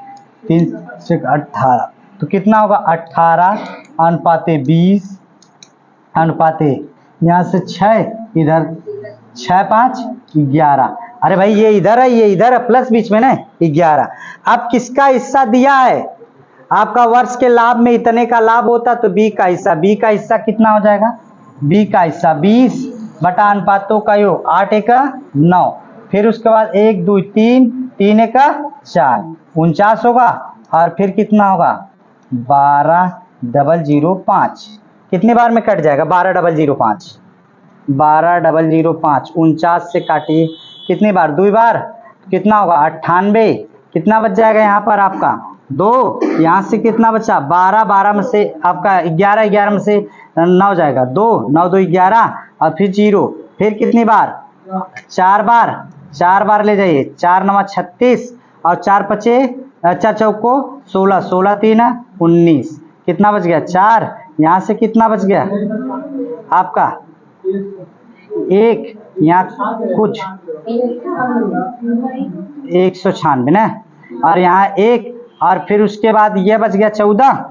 3 से 18 तो कितना होगा 18 अनुपाते 20 अनुपाते यहाँ से 6 इधर 6 5 11। अरे भाई ये इधर है प्लस बीच में ना 11। अब किसका हिस्सा दिया है आपका वर्ष के लाभ में इतने का लाभ होता तो बी का हिस्सा कितना हो जाएगा, बी का हिस्सा 20 बटा अनुपातों का योग 8 1 9, फिर उसके बाद 1 2 3 3 1 4 49 होगा और फिर कितना होगा 12,005। कितने बार में कट जाएगा 12,005 49 से काटिए कितनी बार, 2 बार, कितना होगा 98। कितना बच जाएगा यहाँ पर आपका 2, यहाँ से कितना बचा 12, 12 में से आपका 11, 11 में से 9 जाएगा 2, 9 2 11 और फिर 0, फिर कितनी बार 4 बार, 4 बार ले जाइए, 4 9 36 और 4 पचे 4 चौको 16, 16 3 19, कितना बच गया 4, यहाँ से कितना बच गया आपका 1, यहाँ कुछ 196 ना, और यहाँ 1 और फिर उसके बाद ये बच गया 14,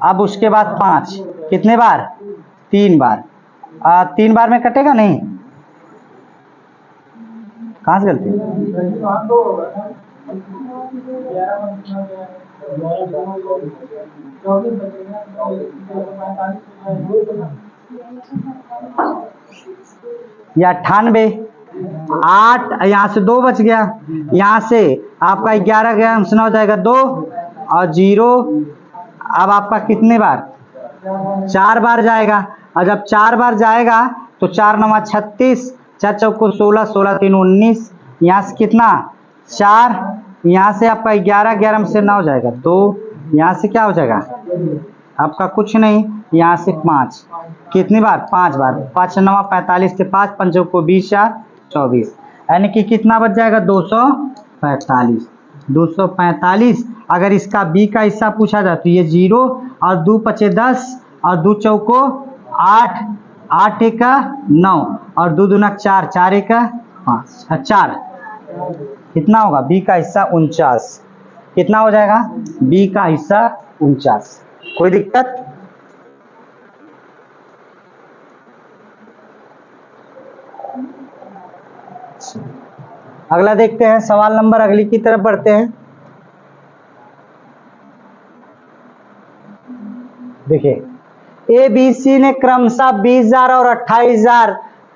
अब उसके बाद 5, कितने बार 3 बार, 3 बार में कटेगा नहीं, कहाँ से गलती या 98, 8 यहाँ से 2 बच गया, यहाँ से आपका 11 गया, हमसे 9 जाएगा 2 और 0, अब आपका कितने बार 4 बार जाएगा, और जब 4 बार जाएगा तो 4 9 36, 4 चौको 16, 16 3 19, यहाँ से कितना 4, यहाँ से आपका 11, 11 में से 9 जाएगा 2, यहाँ से क्या हो जाएगा आपका कुछ नहीं, यहाँ से 5, कितनी बार 5 बार, 5 9 45 के 5 पंचों को 20 4 24, यानी कि कितना बच जाएगा 245, 245। अगर इसका बी का हिस्सा पूछा जाए तो ये 0 और 2 पचे 10 और 2 चौको 8, 8 1 9 और 2 दूना 4, 4 1 5 4, कितना होगा बी का हिस्सा 49, कितना हो जाएगा बी का हिस्सा 49। कोई दिक्कत? अगला देखते हैं, सवाल नंबर अगली की तरफ बढ़ते हैं। देखिए ए बी सी ने क्रमशः 20,000 और 28,000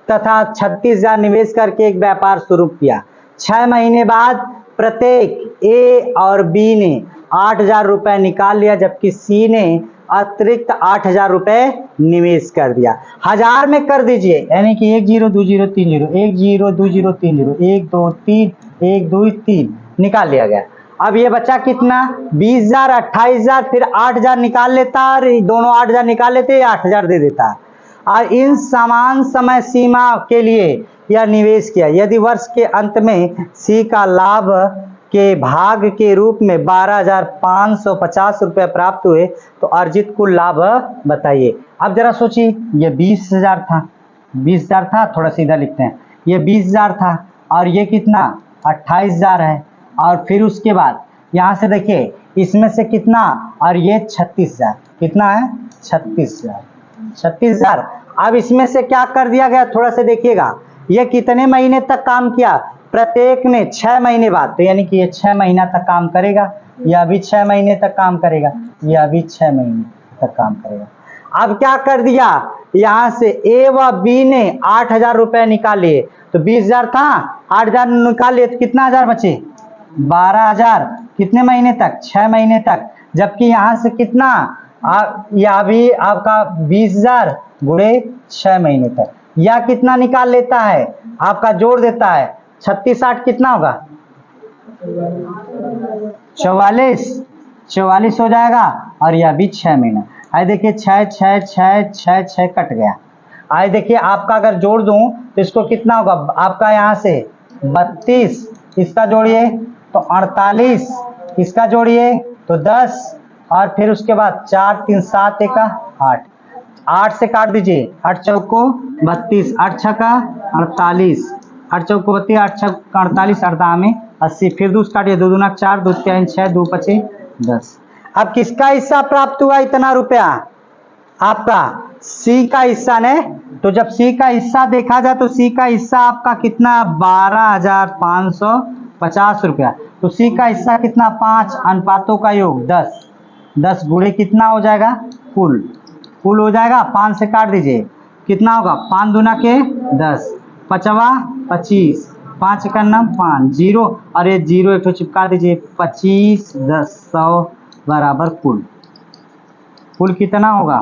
तथा 36,000 निवेश करके एक व्यापार शुरू किया। 6 महीने बाद प्रत्येक ए और बी ने 8,000 रुपए निकाल लिया, जबकि सी ने अतिरिक्त 8,000 रुपए निवेश कर दिया। 1000 में कर दीजिए, यानी कि 1 0 2 0 3 0 1 0 2 0 3 0 1 2 3 1 2 3 निकाल लिया गया। अब ये बचा कितना 20,000 28,000, फिर 8,000 निकाल लेता और दोनों 8,000 निकाल लेते, 8,000 दे देता और इन समान समय सीमा के लिए यह निवेश किया। यदि वर्ष के अंत में सी का लाभ के भाग के रूप में 12,550 रुपये प्राप्त हुए तो अर्जित कुल लाभ बताइए। अब जरा सोचिए, ये 20,000 था, 20,000 था, थोड़ा सीधा लिखते हैं, ये 20,000 था और ये कितना 28,000 है, और फिर उसके बाद यहाँ से देखिए इसमें से कितना, और ये 36,000, कितना है 36,000, 36,000। अब इसमें से क्या कर दिया गया, थोड़ा सा देखिएगा, ये कितने महीने तक काम किया, प्रत्येक ने 6 महीने बाद, तो यानी कि ये 6 महीना तक काम करेगा, यह भी 6 महीने तक काम करेगा, यह भी 6 महीने तक काम करेगा। अब क्या कर दिया, यहाँ से ए व बी ने 8,000 रुपए निकाल लिए, तो 20,000 था, 8,000 निकाल लिए तो कितना हजार बचे 12,000, कितने महीने तक 6 महीने तक, जबकि यहाँ से कितना या भी आपका 20,000 गुणे 6 महीने तक, या कितना निकाल लेता है आपका जोड़ देता है 36 8 कितना होगा 44 हो जाएगा, और यह भी 6 महीना। आइए देखिए 6 6 6 6 6 कट गया। आइए देखिए आपका अगर जोड़ दूं तो इसको कितना होगा, आपका यहाँ से 32, इसका जोड़िए तो 48, इसका जोड़िए तो 10, और फिर उसके बाद 4 3 7 1 8, 8 से काट दीजिए, 8 चौको 32, 8 छक्का 48, 8 चौको 32, 8 छक्का 48, 8 में 80, फिर 2 काटिए, 2 दूना 4 2 3 6 2 पचे 10। अब किसका हिस्सा प्राप्त हुआ इतना रुपया, आपका सी का हिस्सा ने। तो जब सी का हिस्सा देखा जाए तो सी का हिस्सा आपका कितना 12,550 रुपया, तो सी का हिस्सा कितना 5 अनुपातों का योग 10, 10 गुणे कितना हो जाएगा कुल हो जाएगा, 5 से काट दीजिए कितना होगा 5 दूना के 10, 5 25, 5 का नाम 5 0, और ये 0 एक तो चिपका दीजिए, 25 10 100 बराबर कुल कितना होगा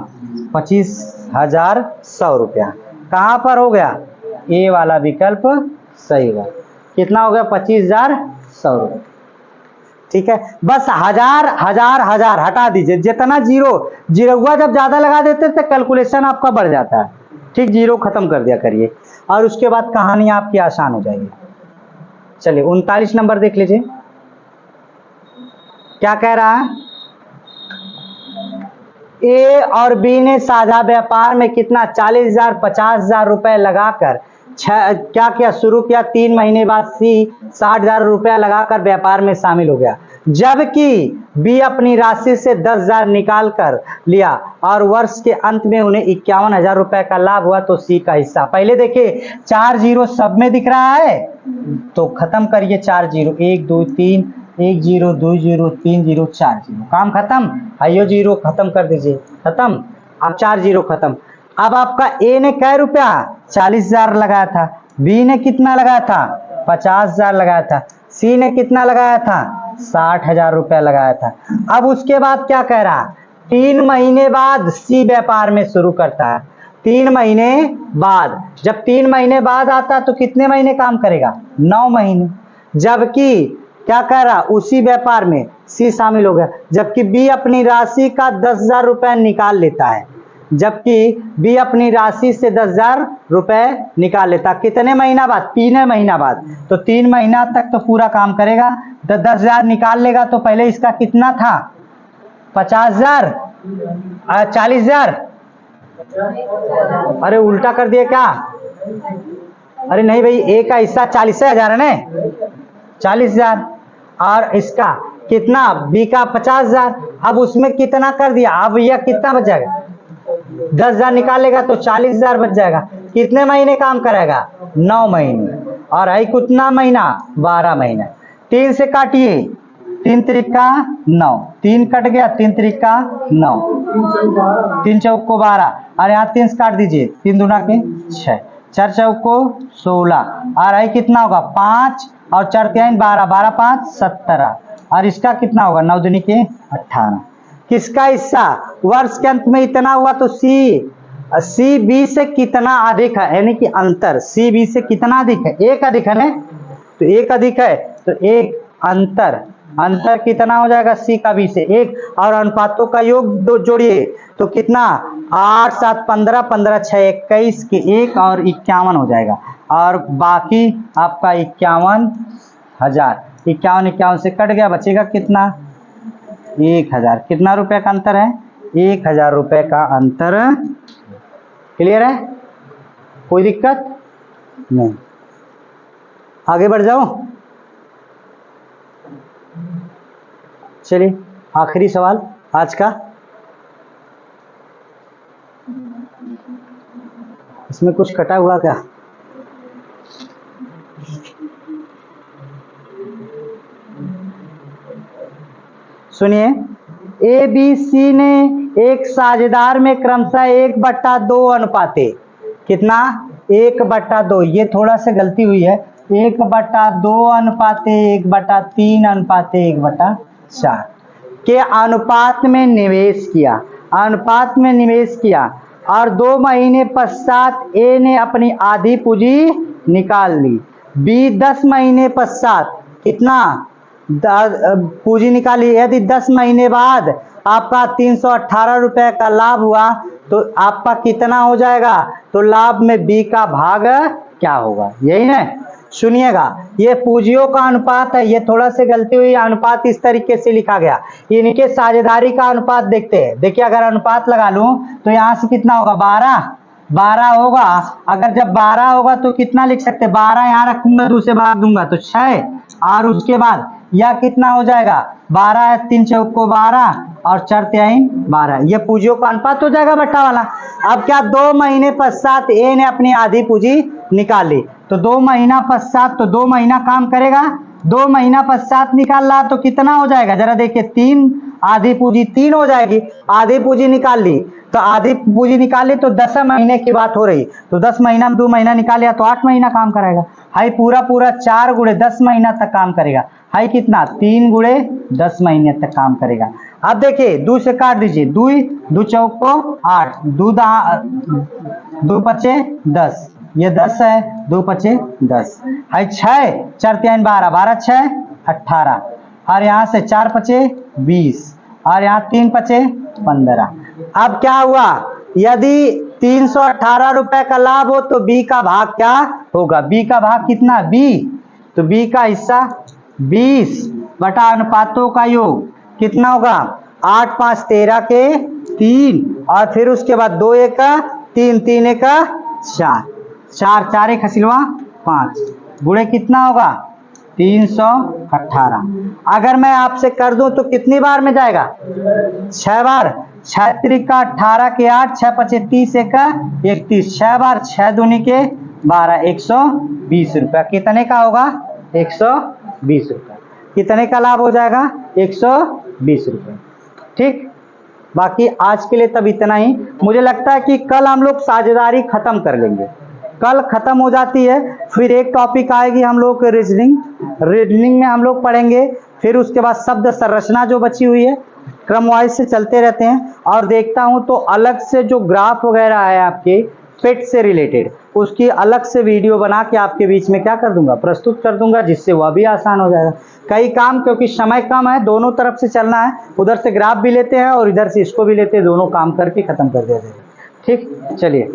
25,100 रुपया। कहाँ पर हो गया, ए वाला विकल्प सही बात। कितना हो गया? 25,100 रुपये। ठीक है, बस हजार हजार हजार हटा दीजिए, जितना जीरो जीरोवा जब ज्यादा लगा देते तो कैलकुलेशन आपका बढ़ जाता है। ठीक, जीरो खत्म कर दिया करिए और उसके बाद कहानी आपकी आसान हो जाएगी। चलिए 39 नंबर देख लीजिए, क्या कह रहा है? ए और बी ने साझा व्यापार में कितना 40,000 50,000 रुपए लगाकर क्या किया? शुरू किया। 3 महीने बाद सी 60,000 रुपया लगाकर व्यापार में शामिल हो गया, जबकि बी अपनी राशि से 10,000 निकाल कर लिया और वर्ष के अंत में उन्हें 51,000 रुपए का लाभ हुआ, तो सी का हिस्सा। पहले देखिए 4 जीरो सब में दिख रहा है, तो खत्म करिए 4 जीरो, 1 2 3, 1 0 2 0 3 0 4 जीरो, काम खत्म। आइयो जीरो खत्म कर दीजिए, खत्म। अब 4 जीरो खत्म। अब आपका ए ने कै रुपया? 40,000 लगाया था, बी ने कितना लगाया था? 50,000 लगाया था, सी ने कितना लगाया था? 60,000 रुपया लगाया था। अब उसके बाद क्या कह रहा? 3 महीने बाद सी व्यापार में शुरू करता है। 3 महीने बाद, जब 3 महीने बाद आता तो कितने महीने काम करेगा? 9 महीने। जबकि क्या कह रहा? उसी व्यापार में सी शामिल हो गया, जबकि बी अपनी राशि का 10,000 रुपए निकाल लेता है, जबकि बी अपनी राशि से 10,000 रुपए निकाल लेता। कितने महीना बाद? 3 महीना बाद। तो 3 महीना तक तो पूरा काम करेगा, तो 10,000 निकाल लेगा। तो पहले इसका कितना था? 50,000 40,000। अरे उल्टा कर दिए क्या? अरे नहीं भाई, ए का हिस्सा 40,000 है ना, 40,000 और इसका कितना? बी का 50,000। अब उसमें कितना कर दिया? अब यह कितना बच जाएगा? 10,000 निकालेगा तो 40,000 बच जाएगा। कितने महीने काम करेगा? 9 महीने। और है कितना महीना? 12 महीना। 3 से काटिए, 3 त्रिका 9, 3 कट गया, 3 त्रिका 9, 3 चौक को 12 और यहाँ 3 से काट दीजिए, 3 दूना के 6, 4 चौक को 16 और है कितना होगा? 5 और 4 3 12, 12 5 17 और इसका कितना होगा? 9 दूनी के 18। किसका हिस्सा? वर्ष के अंत में इतना हुआ, तो सी बी से कितना अधिक है, यानी कि अंतर सी बी से कितना अधिक है? एक अधिक है ना, तो एक अधिक है, तो एक अंतर कितना हो जाएगा? सी का बी से एक, और अनुपातों का योग जोड़िए तो कितना? 8 7 15, 15 6 21 के 1 और 51 हो जाएगा। और बाकी आपका 51,000, 51 से कट गया, बचेगा कितना? 1,000। कितना रुपए का अंतर है? 1,000 रुपए का अंतर। क्लियर है? कोई दिक्कत नहीं? आगे बढ़ जाओ। चलिए आखिरी सवाल आज का, इसमें कुछ कटा हुआ क्या? सुनिए, ए बी सी ने एक साझेदार में क्रमशः 1/2 अनुपाते, कितना? 1/2। ये थोड़ा सा गलती हुई है, 1/2 अनुपाते 1/3 अनुपाते 1/4 के अनुपात में निवेश किया और 2 महीने पश्चात ए ने अपनी आधी पूंजी निकाल ली। बी 10 महीने पश्चात कितना पूंजी निकाली? यदि 10 महीने बाद आपका 318 रुपए का लाभ हुआ तो आपका कितना हो जाएगा? तो लाभ में बी का भाग क्या होगा? यही ना? सुनिएगा, ये पूंजियों का अनुपात है, ये थोड़ा सा गलती हुई, अनुपात इस तरीके से लिखा गया। इनके साझेदारी का अनुपात देखते हैं। देखिए अगर अनुपात लगा लूं तो यहाँ से कितना होगा? 12 होगा। अगर जब 12 होगा तो कितना लिख सकते? 12 यहाँ रखूंगा, दूसरे भाग दूंगा तो 6, और उसके बाद यह कितना हो जाएगा? 12 3 चौक को 12 और 4 3 12। ये पूंजियों का अनुपात हो जाएगा बट्टा वाला। अब क्या? 2 महीने पश्चात ए ने अपनी आधी पूंजी निकाली, तो 2 महीना पश्चात, तो 2 महीना काम करेगा, 2 महीना पश्चात निकाल रहा तो कितना हो जाएगा? जरा देखिए, 3 आधी पूंजी 3 हो जाएगी। आधी पूंजी निकाल ली, तो आधी पूंजी निकाली तो 10 महीने की बात हो रही, तो 10 महीना में 2 महीना निकाल लिया तो 8 महीना काम करेगा। हाई पूरा 4 गुणे 10 महीना तक काम करेगा। हाई कितना? 3 गुणे 10 महीने तक काम करेगा। अब देखिए 2 से काट दीजिए, 2 चौक को 8, 2 5 10, ये 10 है, 2 पचे 10 है, 6 4 3 12, 12 6 18, और यहाँ से 4 पचे 20, और यहाँ 3 पचे 15। अब क्या हुआ, यदि 318 रुपए का लाभ हो तो बी का भाग क्या होगा, बी का भाग कितना, बी, तो बी का हिस्सा 20 बटा अनुपातों का योग कितना होगा, 8 5 13 के 3, और फिर उसके बाद 2 1 का 3, 3 1 का 4, 4 4 1 हसिलवा 5, गुणे कितना होगा 318। अगर मैं आपसे कर दूं तो कितनी बार में जाएगा, 6 बार, 6 त्रिका 18 के 8, 6 पचे 30 1 31, 6 बार, 6 दूनी के 12, 120 रुपया कितने का होगा, 120 रुपया, कितने का लाभ हो जाएगा, 120 रुपये। ठीक, बाकी आज के लिए तब इतना ही। मुझे लगता है कि कल हम लोग साझेदारी खत्म कर लेंगे, कल खत्म हो जाती है, फिर एक टॉपिक आएगी हम लोग के रीजनिंग, रीजनिंग में हम लोग पढ़ेंगे, फिर उसके बाद शब्द संरचना जो बची हुई है, क्रम वाइज से चलते रहते हैं। और देखता हूं तो अलग से जो ग्राफ वगैरह है आपके पेट से रिलेटेड, उसकी अलग से वीडियो बना के आपके बीच में क्या कर दूंगा, प्रस्तुत कर दूंगा, जिससे वह भी आसान हो जाएगा। कई काम, क्योंकि समय कम है, दोनों तरफ से चलना है, उधर से ग्राफ भी लेते हैं और इधर से इसको भी लेते हैं, दोनों काम करके खत्म कर दिया जाएगा। ठीक, चलिए।